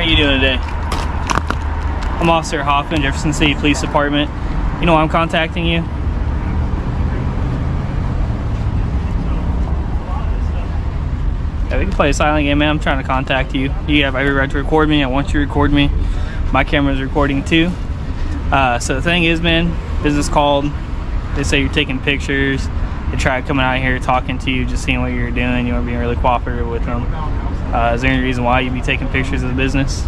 you doing today? I'm Officer Hoffman, Jefferson City Police Department. You know why I'm contacting you? Yeah, we can play a silent game, man. I'm trying to contact you. You have every right to record me. I want you to record me. My camera's recording too. So the thing is, man, business called. They say you're taking pictures. They try coming out here talking to you, just seeing what you're doing. You want to be really cooperative with them. Is there any reason why you'd be taking pictures of the business?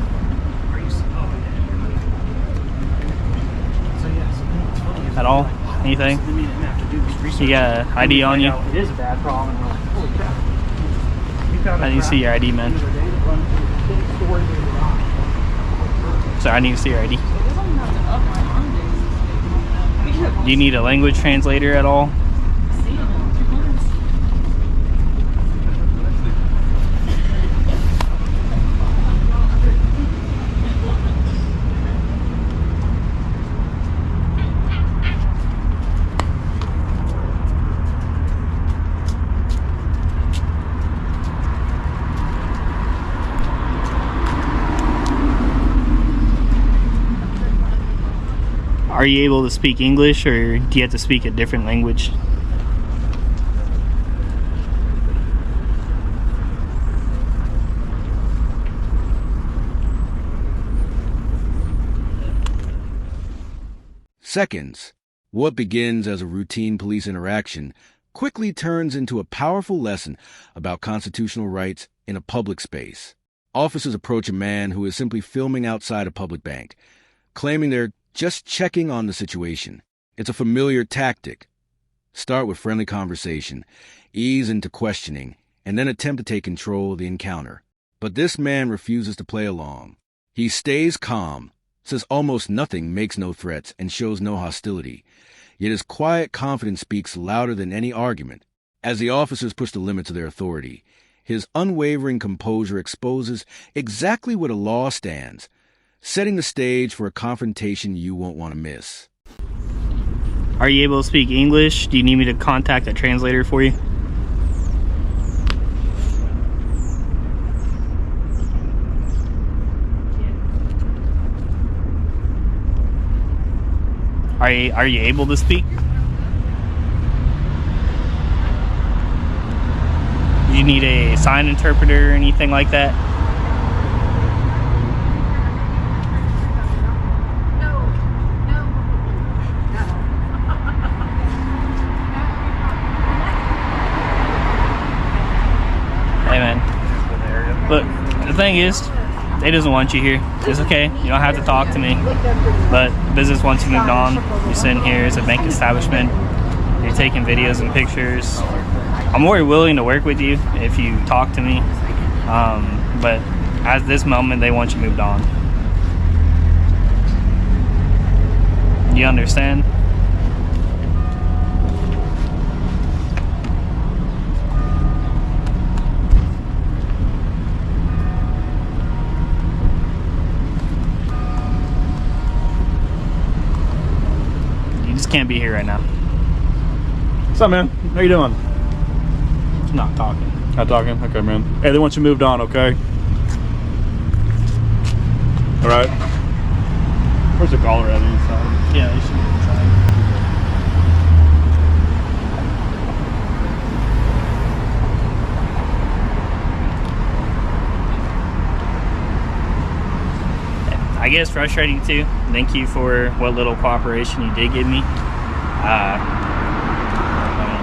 At all? Anything? You got an ID on you? It is a bad problem. I need to see your ID, man. Sorry, I need to see your ID. Do you need a language translator at all? Are you able to speak English, or do you have to speak a different language? Seconds. What begins as a routine police interaction quickly turns into a powerful lesson about constitutional rights in a public space. Officers approach a man who is simply filming outside a public bank, claiming they're just checking on the situation. It's a familiar tactic. Start with friendly conversation, ease into questioning, and then attempt to take control of the encounter. But this man refuses to play along. He stays calm, says almost nothing, makes no threats, and shows no hostility. Yet his quiet confidence speaks louder than any argument. As the officers push the limits of their authority, his unwavering composure exposes exactly where the law stands, setting the stage for a confrontation you won't want to miss. Are you able to speak English? Do you need me to contact a translator for you? Are you able to speak? Do you need a sign interpreter or anything like that? Hey man, look, the thing is, they doesn't want you here. It's okay, you don't have to talk to me, but business wants you moved on. You're sitting here as a bank establishment, you're taking videos and pictures. I'm more willing to work with you if you talk to me, but at this moment they want you moved on. You understand? Can't be here right now. What's up, man? How you doing? Not talking. Not talking? Okay, man. Hey, they want you moved on, okay? All right. Where's the caller at inside? Yeah, you should be inside. I guess frustrating too. Thank you for what little cooperation you did give me. I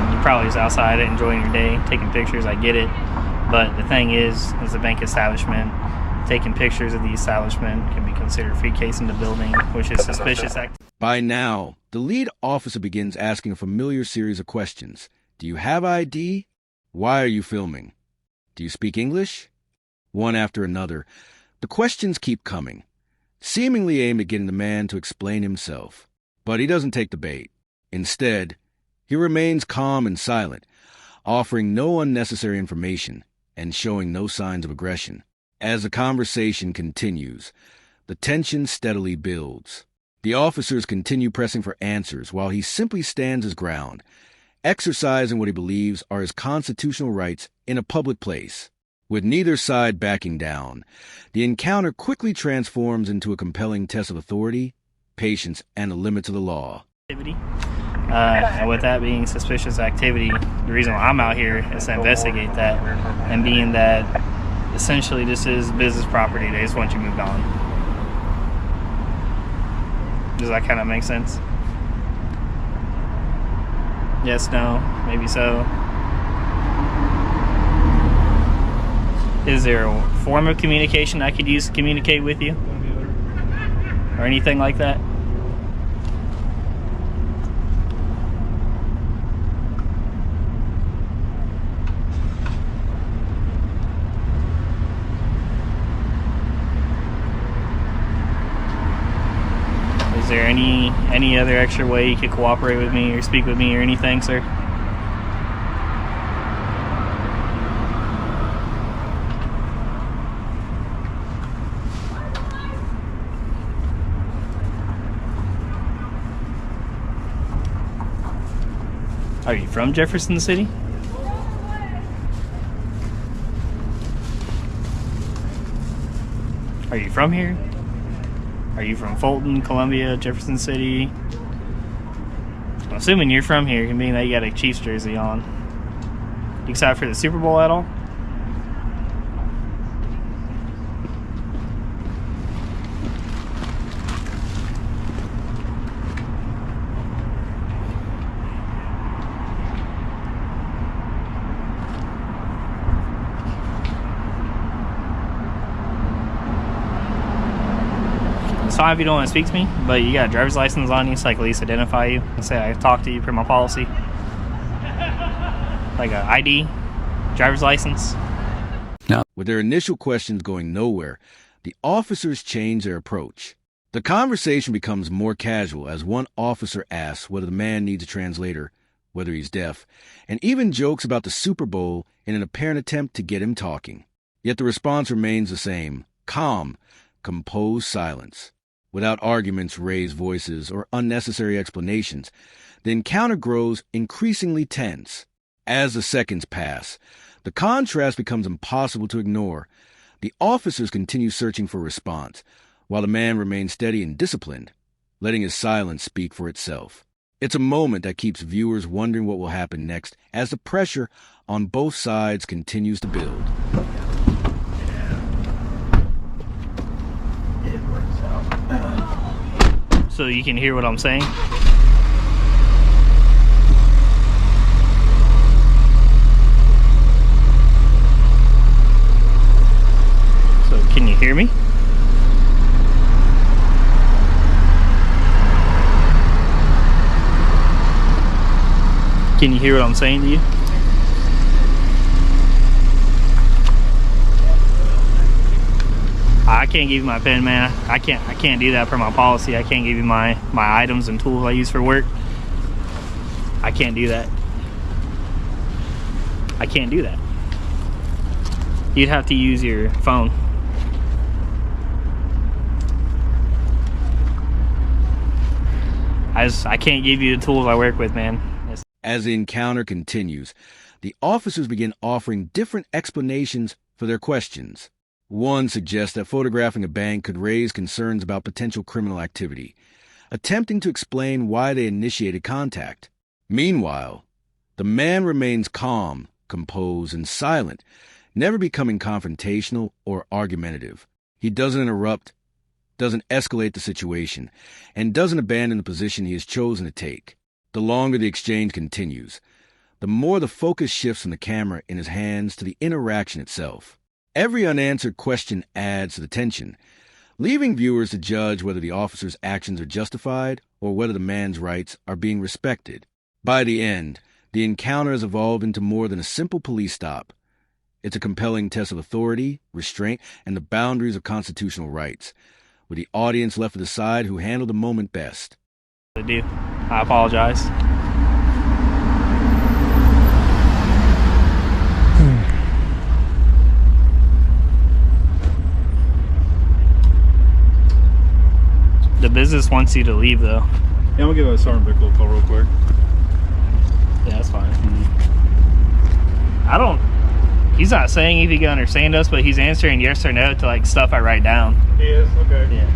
mean, you probably was outside enjoying your day, taking pictures, I get it. But the thing is, as a bank establishment, taking pictures of the establishment can be considered free case in the building, which is suspicious activity. By now, the lead officer begins asking a familiar series of questions. Do you have ID? Why are you filming? Do you speak English? One after another, the questions keep coming, seemingly aimed at getting the man to explain himself. But he doesn't take the bait. Instead, he remains calm and silent, offering no unnecessary information and showing no signs of aggression. As the conversation continues, the tension steadily builds. The officers continue pressing for answers while he simply stands his ground, exercising what he believes are his constitutional rights in a public place. With neither side backing down, the encounter quickly transforms into a compelling test of authority, patience, and the limits of the law. And with that being suspicious activity, the reason why I'm out here is to investigate that, and being that essentially this is business property, they just want you moved on. Does that kind of make sense? Yes, no, maybe so. Is there a form of communication I could use to communicate with you? Or anything like that? Is there any other extra way you could cooperate with me or speak with me or anything, sir? Are you from Jefferson City? Are you from here? Are you from Fulton, Columbia, Jefferson City? I'm assuming you're from here, being that you got a Chiefs jersey on. You excited for the Super Bowl at all? It's fine if you don't want to speak to me, but you got a driver's license on you so I can at least identify you and say I talked to you per my policy. Like a ID, driver's license. Now, with their initial questions going nowhere, the officers change their approach. The conversation becomes more casual as one officer asks whether the man needs a translator, whether he's deaf, and even jokes about the Super Bowl in an apparent attempt to get him talking. Yet the response remains the same: calm, composed silence. Without arguments, raised voices, or unnecessary explanations, the encounter grows increasingly tense. As the seconds pass, the contrast becomes impossible to ignore. The officers continue searching for a response, while the man remains steady and disciplined, letting his silence speak for itself. It's a moment that keeps viewers wondering what will happen next as the pressure on both sides continues to build. So you can hear what I'm saying? So can you hear me? Can you hear what I'm saying to you? I can't give you my pen, man. I can't do that per my policy. I can't give you my items and tools I use for work. I can't do that. I can't do that. You'd have to use your phone. I can't give you the tools I work with, man. As the encounter continues, the officers begin offering different explanations for their questions. One suggests that photographing a bank could raise concerns about potential criminal activity, attempting to explain why they initiated contact. Meanwhile, the man remains calm, composed, and silent, never becoming confrontational or argumentative. He doesn't interrupt, doesn't escalate the situation, and doesn't abandon the position he has chosen to take. The longer the exchange continues, the more the focus shifts from the camera in his hands to the interaction itself. Every unanswered question adds to the tension, leaving viewers to judge whether the officer's actions are justified or whether the man's rights are being respected. By the end, the encounter has evolved into more than a simple police stop. It's a compelling test of authority, restraint, and the boundaries of constitutional rights, with the audience left to decide who handled the moment best. I do. I apologize. The business wants you to leave, though. Yeah, I'm gonna give Sergeant Bickle a call real quick. Yeah, that's fine. I He's not saying if he can understand us, but he's answering yes or no to like stuff I write down. He is? Okay. Yeah.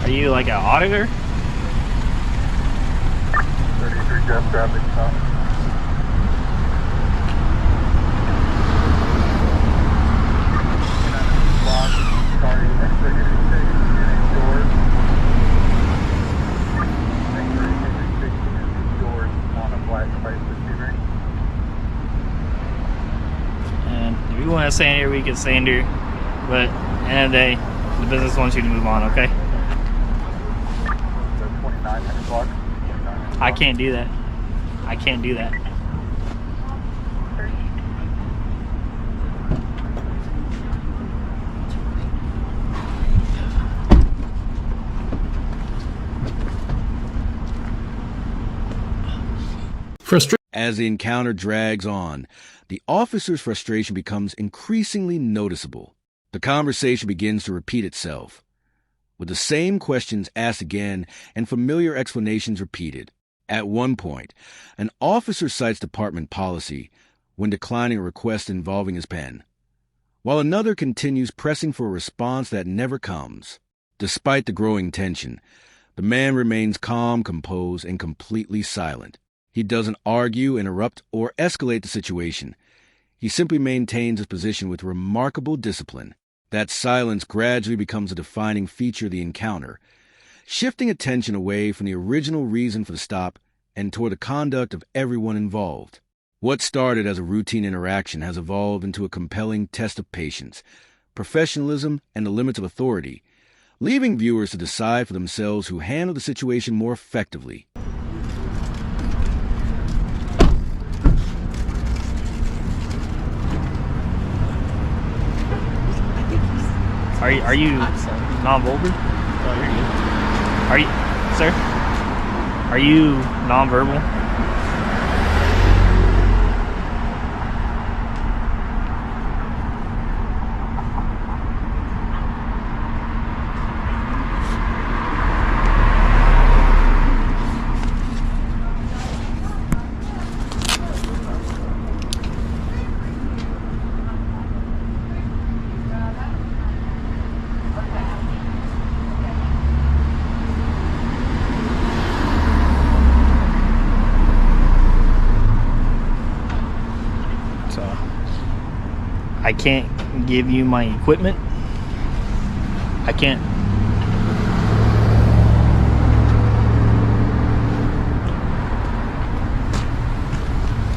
Are you like an auditor? 33 Jeff traffic stop. Sorry, exit doors. Doors on a black space receiver. And if you want to stand here, we can stand here. But at the end of the day, the business wants you to move on, okay? The 29 block. I can't do that. I can't do that. As the encounter drags on, the officer's frustration becomes increasingly noticeable. The conversation begins to repeat itself, with the same questions asked again and familiar explanations repeated. At one point, an officer cites department policy when declining a request involving his pen, while another continues pressing for a response that never comes. Despite the growing tension, the man remains calm, composed, and completely silent. He doesn't argue, interrupt, or escalate the situation. He simply maintains his position with remarkable discipline. That silence gradually becomes a defining feature of the encounter, shifting attention away from the original reason for the stop and toward the conduct of everyone involved. What started as a routine interaction has evolved into a compelling test of patience, professionalism, and the limits of authority, leaving viewers to decide for themselves who handle the situation more effectively. Are you non-verbal? Oh, you're good. Are you, sir? Are you non-verbal? I can't give you my equipment. I can't.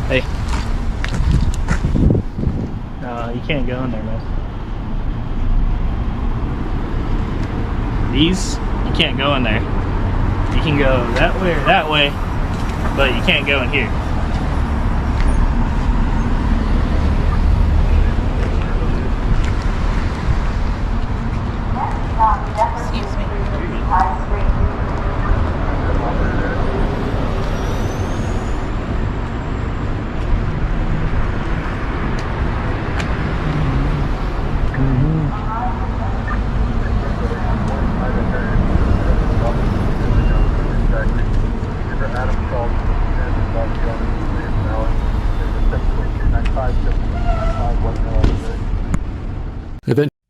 Hey. No, you can't go in there, man. These, you can't go in there. You can go that way or that way, but you can't go in here. Excuse me.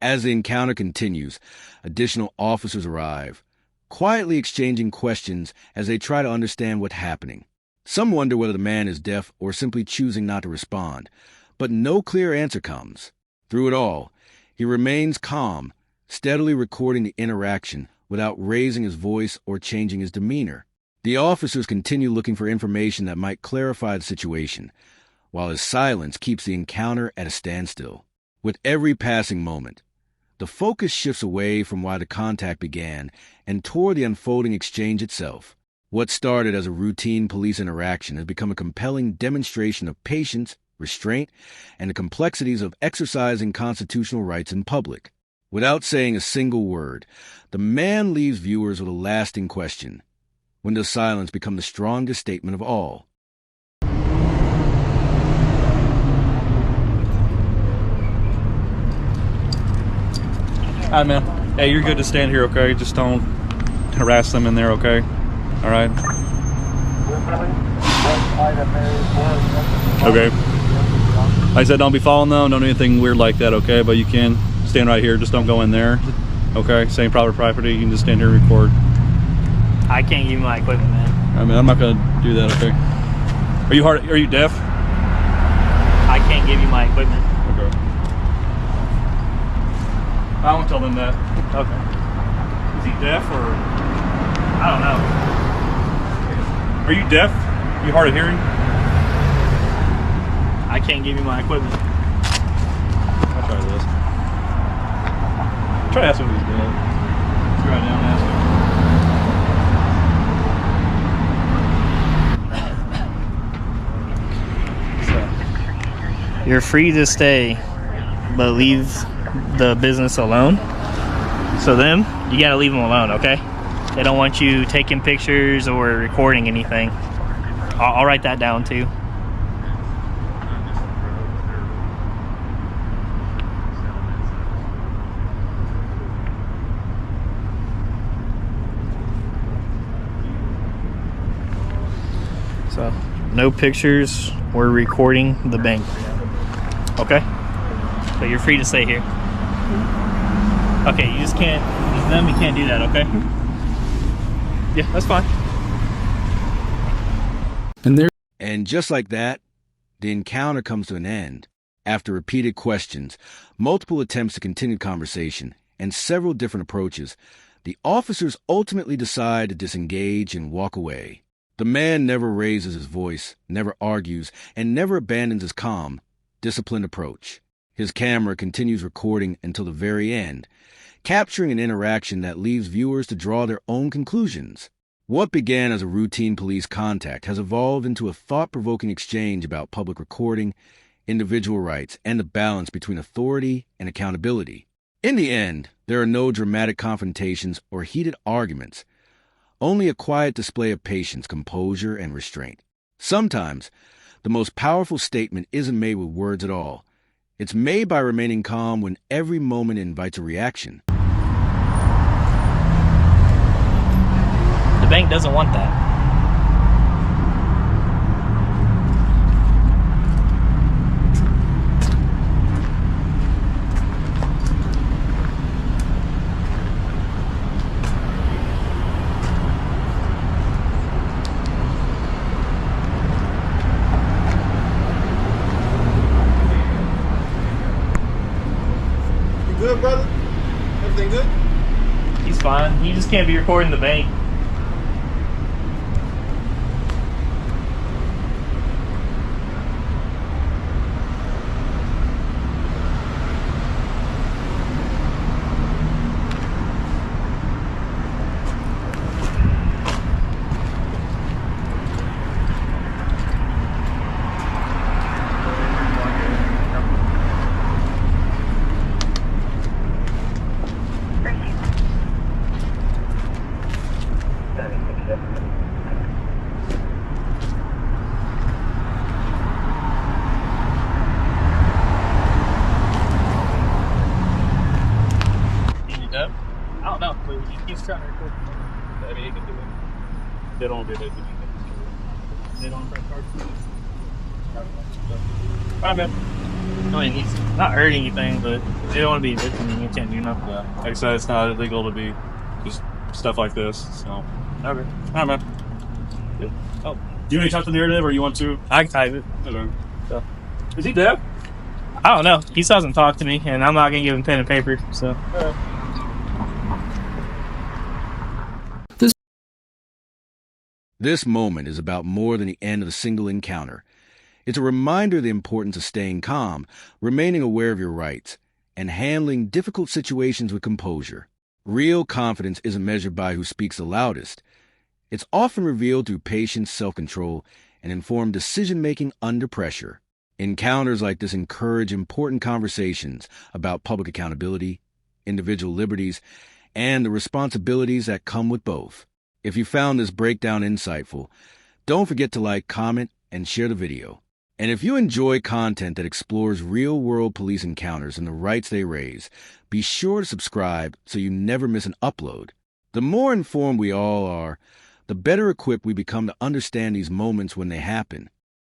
As the encounter continues, additional officers arrive, quietly exchanging questions as they try to understand what's happening. Some wonder whether the man is deaf or simply choosing not to respond, but no clear answer comes. Through it all, he remains calm, steadily recording the interaction without raising his voice or changing his demeanor. The officers continue looking for information that might clarify the situation, while his silence keeps the encounter at a standstill. With every passing moment, the focus shifts away from why the contact began and toward the unfolding exchange itself. What started as a routine police interaction has become a compelling demonstration of patience, restraint, and the complexities of exercising constitutional rights in public. Without saying a single word, the man leaves viewers with a lasting question. When does silence become the strongest statement of all? Hi, man. Hey, you're good to stand here, okay? Just don't harass them in there, okay? All right? Okay. Like I said, don't be following them. Don't do anything weird like that, okay? But you can stand right here. Just don't go in there, okay? Same private property. You can just stand here and record. I can't give you my equipment, man. I mean, I'm not gonna do that, okay? Are you deaf? I can't give you my equipment. Okay. I won't tell them that. Okay. Is he deaf or? I don't know. Are you deaf? Are you hard of hearing? I can't give you my equipment. I'll try this. Try to ask him if he's dead. Let's write down and ask him. You're free to stay, but leave the business alone. So them, you gotta leave them alone, okay? They don't want you taking pictures or recording anything. I'll write that down too. So, no pictures or recording the bank. Okay? So you're free to stay here. Okay, you just can't, them, you can't do that, okay? Yeah, that's fine. And just like that, the encounter comes to an end. After repeated questions, multiple attempts to continue conversation, and several different approaches, the officers ultimately decide to disengage and walk away. The man never raises his voice, never argues, and never abandons his calm, disciplined approach. His camera continues recording until the very end, capturing an interaction that leaves viewers to draw their own conclusions. What began as a routine police contact has evolved into a thought-provoking exchange about public recording, individual rights, and the balance between authority and accountability. In the end, there are no dramatic confrontations or heated arguments, only a quiet display of patience, composure, and restraint. Sometimes, the most powerful statement isn't made with words at all. It's made by remaining calm when every moment invites a reaction. The bank doesn't want that. You good, brother? Everything good? He's fine. He just can't be recording the bank. I don't know, but he keeps trying to record. I mean, he can do it. They don't do it. They don't press cards. Alright, man. I mean, he's not hurting anything, but they don't want to be victim. You can't do nothing. Yeah. Like I said, it's not illegal to be just stuff like this. So. Okay. Alright, man. Good. Oh, Do you want to type the narrative or you want to? I can type it. Okay. So, Is he deaf? I don't know. He still hasn't talked to me, and I'm not gonna give him pen and paper. So. This moment is about more than the end of a single encounter. It's a reminder of the importance of staying calm, remaining aware of your rights, and handling difficult situations with composure. Real confidence isn't measured by who speaks the loudest. It's often revealed through patience, self-control, and informed decision-making under pressure. Encounters like this encourage important conversations about public accountability, individual liberties, and the responsibilities that come with both. If you found this breakdown insightful, don't forget to like, comment, and share the video. And if you enjoy content that explores real-world police encounters and the rights they raise, be sure to subscribe so you never miss an upload. The more informed we all are, the better equipped we become to understand these moments when they happen